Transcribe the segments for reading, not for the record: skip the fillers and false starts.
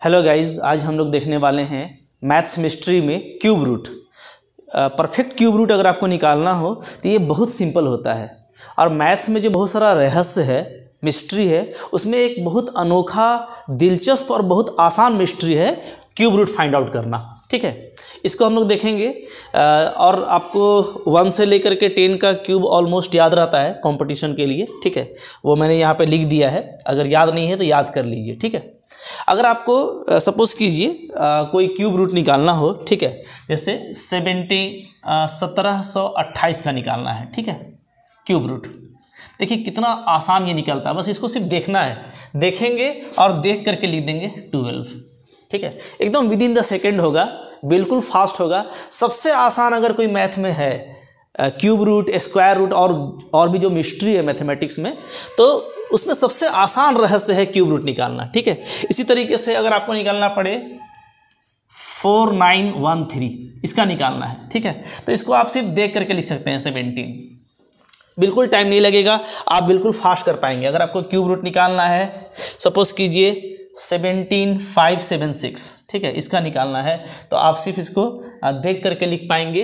Hello guys, आज हम लोग देखने वाले हैं मैथ्स मिस्ट्री में cube root. Perfect cube root अगर आपको निकालना हो तो ये बहुत सिंपल होता है। और मैथ्स में जो बहुत सारा रहस्य है, मिस्ट्री है, उसमें एक बहुत अनोखा, दिलचस्प और बहुत आसान मिस्ट्री है क्यूब रूट फाइंड आउट करना। ठीक है, इसको हम लोग देखेंगे। और आपको 1 से लेकर के 10 का क्यूब ऑलमोस्ट याद रहता है कंपटीशन के लिए। ठीक है, वो मैंने यहाँ पे लिख दिया है, अगर याद नहीं है तो याद कर लीजिए। ठीक है, अगर आपको सपोज़ कीजिए कोई क्यूब रूट निकालना हो, ठीक है, जैसे 1728 का निकालना है। ठीक है, क्यूब रूट देखिए कितना आसान ये निकलता है, बस इसको सिर्फ देखना है, देखेंगे और देख करके लिख देंगे 12। ठीक है, एकदम विदिन द सेकेंड होगा, बिल्कुल फास्ट होगा। सबसे आसान अगर कोई मैथ में है क्यूब रूट, स्क्वायर रूट और भी जो मिस्ट्री है मैथमेटिक्स में, तो उसमें सबसे आसान रहस्य है क्यूब रूट निकालना। ठीक है, इसी तरीके से अगर आपको निकालना पड़े 4913, इसका निकालना है। ठीक है, तो इसको आप सिर्फ देख करके लिख सकते हैं 17। बिल्कुल टाइम नहीं लगेगा, आप बिल्कुल फास्ट कर पाएंगे। अगर आपको क्यूब रूट निकालना है, सपोज कीजिए 17576, ठीक है, इसका निकालना है, तो आप सिर्फ इसको देख करके लिख पाएंगे,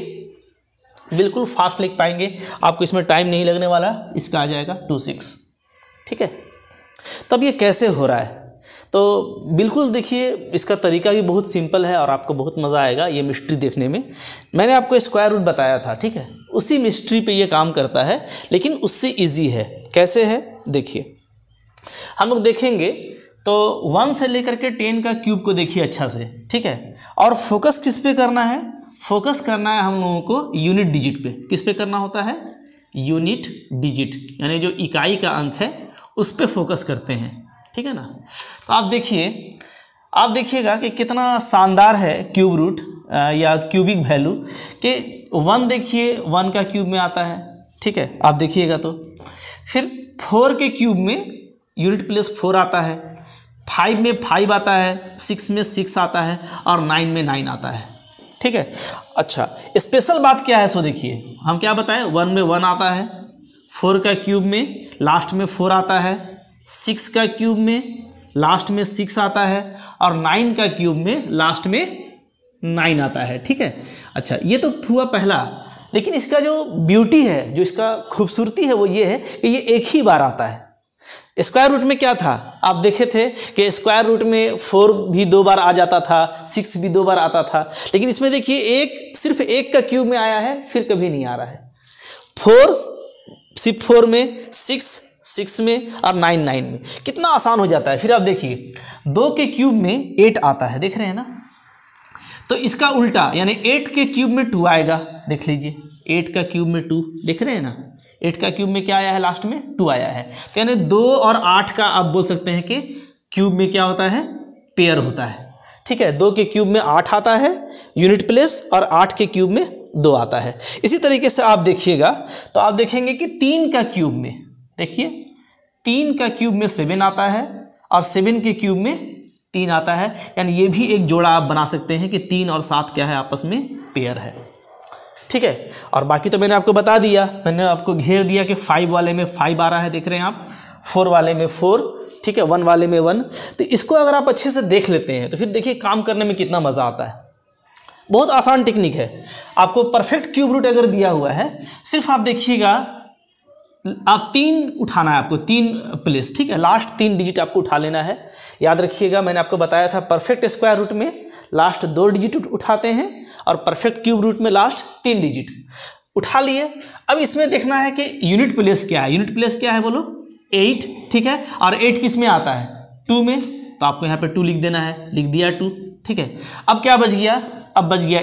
बिल्कुल फास्ट लिख पाएंगे, आपको इसमें टाइम नहीं लगने वाला। इसका आ जाएगा 26। ठीक है, तब ये कैसे हो रहा है? तो बिल्कुल देखिए, इसका तरीका भी बहुत सिंपल है और आपको बहुत मज़ा आएगा ये मिस्ट्री देखने में। मैंने आपको स्क्वायर रूट बताया था, ठीक है, उसी मिस्ट्री पे ये काम करता है, लेकिन उससे इजी है। कैसे है देखिए, हम लोग देखेंगे तो 1 से लेकर के 10 का क्यूब को देखिए अच्छा से। ठीक है, और फोकस किस पे करना है? फोकस करना है हम लोगों को यूनिट डिजिट पे। किस पे करना होता है? यूनिट डिजिट, यानी जो इकाई का अंक है उस पे फोकस करते हैं। ठीक है ना, तो आप देखिएगा कि कितना शानदार है क्यूब रूट या क्यूबिक वैल्यू कि 1 देखिए 1 का क्यूब में आता है। ठीक है, आप देखिएगा तो फिर 4 के क्यूब में यूनिट प्लस 4 आता है, 5 में 5 आता है, 6 में 6 आता है और 9 में 9 आता है। ठीक है, अच्छा स्पेशल बात क्या है? सो देखिए, हम क्या बताएं, 1 में 1 आता है, 4 का क्यूब में लास्ट में 4 आता है, 6 का क्यूब में लास्ट में 6 आता है और 9 का क्यूब में लास्ट में 9 आता है। ठीक है, अच्छा ये तो हुआ पहला, लेकिन इसका जो ब्यूटी है, जो इसका खूबसूरती है, वो ये है कि ये एक ही बार आता है। स्क्वायर रूट में क्या था, आप देखे थे कि स्क्वायर रूट में 4 भी 2 बार आ जाता था, 6 भी 2 बार आता था, लेकिन इसमें देखिए सिर्फ एक का क्यूब में आया है, फिर कभी नहीं आ रहा है। 4 सिर्फ 4 में, 6 में और 9 में, कितना आसान हो जाता है। फिर आप देखिए 2 के क्यूब में 8 आता है, देख रहे हैं ना, तो इसका उल्टा यानी 8 के क्यूब में 2 आएगा। देख लीजिए 8 का क्यूब में 2, देख रहे हैं ना, 8 का क्यूब में क्या आया है? लास्ट में 2 आया है। तो यानी 2 और 8 का आप बोल सकते हैं कि क्यूब में क्या होता है? पेयर होता है। ठीक है, 2 के क्यूब में 8 आता है यूनिट प्लेस और 8 के क्यूब में 2 आता है। इसी तरीके से आप देखिएगा तो आप देखेंगे कि 3 का क्यूब में, देखिए 3 का क्यूब में 7 आता है और 7 के क्यूब में 3 आता है, यानी ये भी एक जोड़ा आप बना सकते हैं कि 3 और 7 क्या है? आपस में पेयर है। ठीक है, और बाकी तो मैंने आपको बता दिया, मैंने आपको घेर दिया कि 5 वाले में 5 आ रहा है, देख रहे हैं आप, 4 वाले में 4, ठीक है, 1 वाले में 1। तो इसको अगर आप अच्छे से देख लेते हैं तो फिर देखिए काम करने में कितना मज़ा आता है। बहुत आसान टेक्निक है। आपको परफेक्ट क्यूब रूट अगर दिया हुआ है, सिर्फ आप देखिएगा, आप 3 उठाना है, आपको 3 प्लेस, ठीक है, लास्ट 3 डिजिट आपको उठा लेना है। याद रखिएगा, मैंने आपको बताया था परफेक्ट स्क्वायर रूट में लास्ट 2 डिजिट उठाते हैं और परफेक्ट क्यूब रूट में लास्ट 3 डिजिट उठा लिए। अब इसमें देखना है कि यूनिट प्लेस क्या है। यूनिट प्लेस क्या है बोलो? 8। ठीक है, और 8 किस में आता है? 2 में, तो आपको यहाँ पे 2 लिख देना है, लिख दिया 2। ठीक है, अब क्या बच गया? अब बच गया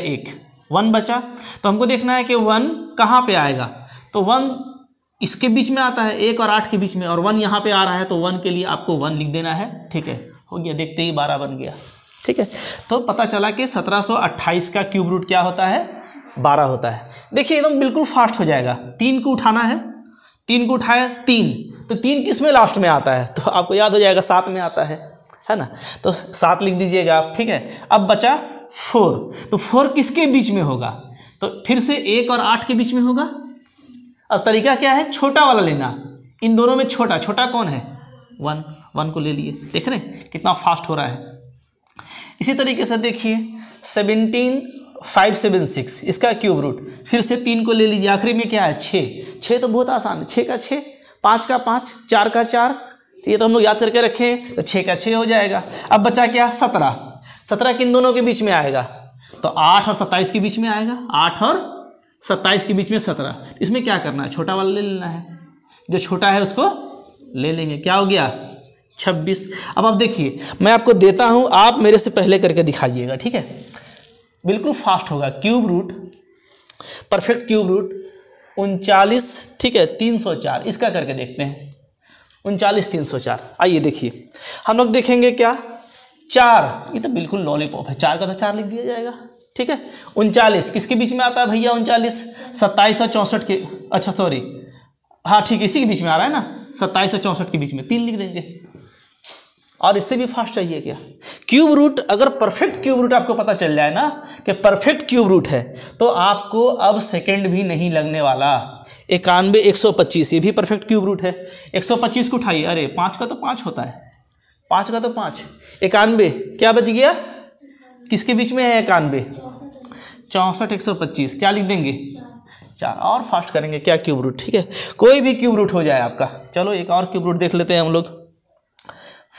1 बचा। तो हमको देखना है कि 1 कहाँ पे आएगा, तो 1 इसके बीच में आता है, 1 और 8 के बीच में, और 1 यहाँ पे आ रहा है, तो 1 के लिए आपको 1 लिख देना है। ठीक है, हो गया, देखते ही 12 बन गया। ठीक है, तो पता चला कि 1728 का क्यूब रूट क्या होता है? 12 होता है। देखिए एकदम बिल्कुल फास्ट हो जाएगा। 3 को उठाना है, 3 को उठाया 3, तो 3 किस में लास्ट में आता है? तो आपको याद हो जाएगा 7 में आता है ना, तो 7 लिख दीजिएगा आप। ठीक है, अब बचा 4, तो 4 किसके बीच में होगा? तो फिर से 1 और 8 के बीच में होगा। अब तरीका क्या है? छोटा वाला लेना, इन दोनों में छोटा कौन है? 1 को ले लिए। देख रहे हैं कितना फास्ट हो रहा है। इसी तरीके से देखिए 17576 इसका क्यूब रूट, फिर से 3 को ले लीजिए, आखिरी में क्या है 6। 6 तो बहुत आसान है, 6 का 6, 5 का 5, 4 का 4, तो ये तो हम लोग याद करके रखे हैं, तो 6 का 6 हो जाएगा। अब बचा क्या 17, 17 किन दोनों के बीच में आएगा, तो 8 और 27 के बीच में आएगा, 8 और 27 के बीच में 17। इसमें क्या करना है, छोटा वाला ले लेना है, जो छोटा है उसको ले लेंगे, क्या हो गया 26। अब आप देखिए मैं आपको देता हूँ, आप मेरे से पहले करके दिखाइएगा, ठीक है, बिल्कुल फास्ट होगा। Cube root, perfect cube root 39, ठीक है 304, इसका करके देखते हैं 39 304। आइए देखिए हम लोग देखेंगे क्या 4, ये तो बिल्कुल लॉलीपॉप है, 4 का तो 4 लिख दिया जाएगा, ठीक है। 39 किसके बीच में आता है भैया 39, 27 और 64 के, अच्छा सॉरी हाँ ठीक है इसी के बीच में आ रहा है ना, 27 और 64 के बीच में 3 लिख देंगे। और इससे भी फास्ट चाहिए क्या, क्यूब रूट, अगर परफेक्ट क्यूब रूट आपको पता चल जाए ना कि परफेक्ट क्यूब रूट है, तो आपको अब सेकंड भी नहीं लगने वाला। 91 125 ये भी परफेक्ट क्यूब रूट है, 125 को उठाइए, अरे 5 का तो 5 होता है, 5 का तो 5, 91 क्या बच गया, किसके बीच में है 91, 64 125, क्या लिख देंगे 4, और फास्ट करेंगे क्या क्यूब रूट, ठीक है, कोई भी क्यूब रूट हो जाए आपका। चलो एक और क्यूब रूट देख लेते हैं हम लोग,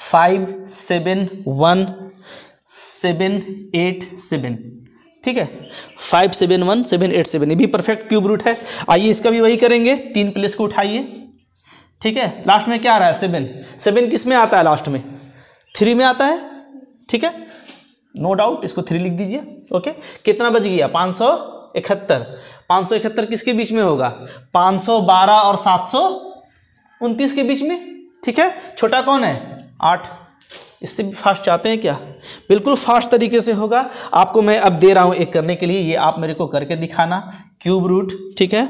571,787, ठीक है 571,787, ये भी परफेक्ट क्यूब रूट है। आइए इसका भी वही करेंगे, 3 प्लेस को उठाइए, ठीक है, लास्ट में क्या आ रहा है 7, 7 किस में आता है लास्ट में 3 में आता है, ठीक है नो डाउट, इसको 3 लिख दीजिए, ओके। कितना बच गया 571, 571 किसके बीच में होगा, 512 और 729 के बीच में, ठीक है, छोटा कौन है 8। इससे भी फास्ट चाहते हैं क्या, बिल्कुल फास्ट तरीके से होगा। आपको मैं अब दे रहा हूँ एक करने के लिए, ये आप मेरे को करके दिखाना, क्यूब रूट, ठीक है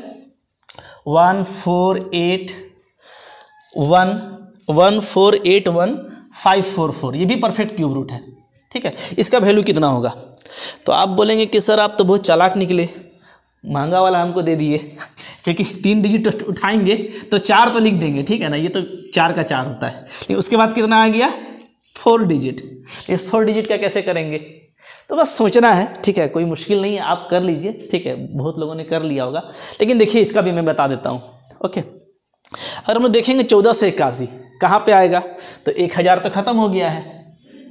1481544, ये भी परफेक्ट क्यूब रूट है, ठीक है। इसका वैल्यू कितना होगा, तो आप बोलेंगे कि सर आप तो बहुत चालाक निकले, महंगा वाला हमको दे दिए, क्योंकि 3 डिजिट उठाएंगे तो 4 तो लिख देंगे, ठीक है ना, ये तो 4 का 4 होता है, लेकिन उसके बाद कितना आ गया 4 डिजिट। इस 4 डिजिट का कैसे करेंगे, तो बस सोचना है, ठीक है, कोई मुश्किल नहीं है, आप कर लीजिए, ठीक है, बहुत लोगों ने कर लिया होगा, लेकिन देखिए इसका भी मैं बता देता हूँ, ओके। अगर हम लोग देखेंगे 1481 कहाँ पे आएगा, तो 1000 तो ख़त्म हो गया है,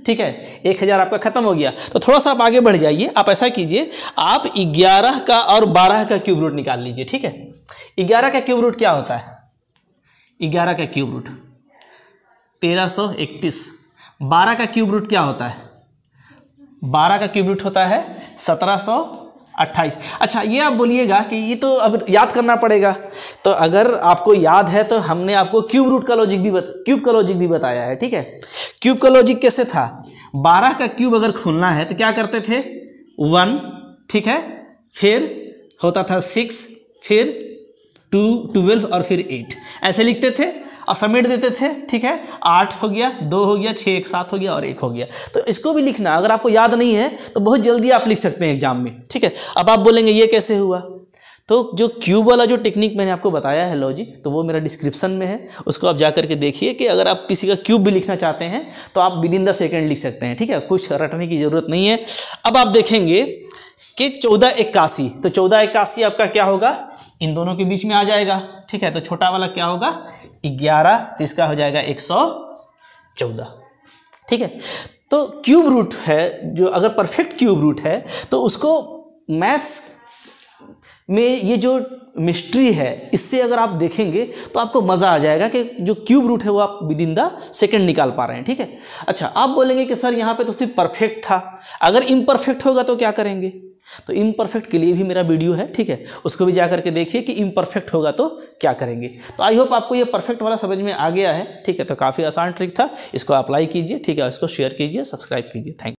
ठीक है 1000 आपका ख़त्म हो गया, तो थोड़ा सा आप आगे बढ़ जाइए, आप ऐसा कीजिए, आप 11 का और 12 का क्यूब रूट निकाल लीजिए, ठीक है। 11 का क्यूब रूट क्या होता है, 11 का क्यूब रूट 1331, 12 का क्यूब रूट क्या होता है, 12 का क्यूब रूट होता है 1728। अच्छा ये आप बोलिएगा कि ये तो अब याद करना पड़ेगा, तो अगर आपको याद है तो हमने आपको क्यूब रूट का लॉजिक भी क्यूब का लॉजिक भी बताया है, ठीक है। क्यूब का लॉजिक कैसे था, 12 का क्यूब अगर खोलना है तो क्या करते थे 1, ठीक है, फिर होता था 6, फिर 2 12 और फिर 8, ऐसे लिखते थे और समेट देते थे, ठीक है। 8 हो गया, 2 हो गया, 6 एक साथ हो गया और 1 हो गया, तो इसको भी लिखना, अगर आपको याद नहीं है तो बहुत जल्दी आप लिख सकते हैं एग्जाम में, ठीक है। अब आप बोलेंगे ये कैसे हुआ, तो जो क्यूब वाला जो टेक्निक मैंने आपको बताया है लॉजिक, तो वो मेरा डिस्क्रिप्शन में है, उसको आप जा करके देखिए कि अगर आप किसी का क्यूब भी लिखना चाहते हैं तो आप विदिन द सेकेंड लिख सकते हैं, ठीक है, कुछ रटने की ज़रूरत नहीं है। अब आप देखेंगे कि 1481, तो 1481 आपका क्या होगा, इन दोनों के बीच में आ जाएगा, ठीक है, तो छोटा वाला क्या होगा 11, तो इसका हो जाएगा 114, ठीक है। तो क्यूब रूट है जो, अगर परफेक्ट क्यूब रूट है तो उसको मैथ्स में ये जो मिस्ट्री है, इससे अगर आप देखेंगे तो आपको मज़ा आ जाएगा कि जो क्यूब रूट है वो आप विदिन द सेकंड निकाल पा रहे हैं, ठीक है। अच्छा आप बोलेंगे कि सर यहाँ पे तो सिर्फ परफेक्ट था, अगर इम्परफेक्ट होगा तो क्या करेंगे, तो इम्परफेक्ट के लिए भी मेरा वीडियो है, ठीक है, उसको भी जा करके देखिए कि इम्परफेक्ट होगा तो क्या करेंगे। तो आई होप आपको ये परफेक्ट वाला समझ में आ गया है, ठीक है, तो काफ़ी आसान ट्रिक था, इसको अप्लाई कीजिए, ठीक है, इसको शेयर कीजिए, सब्सक्राइब कीजिए, थैंक यू।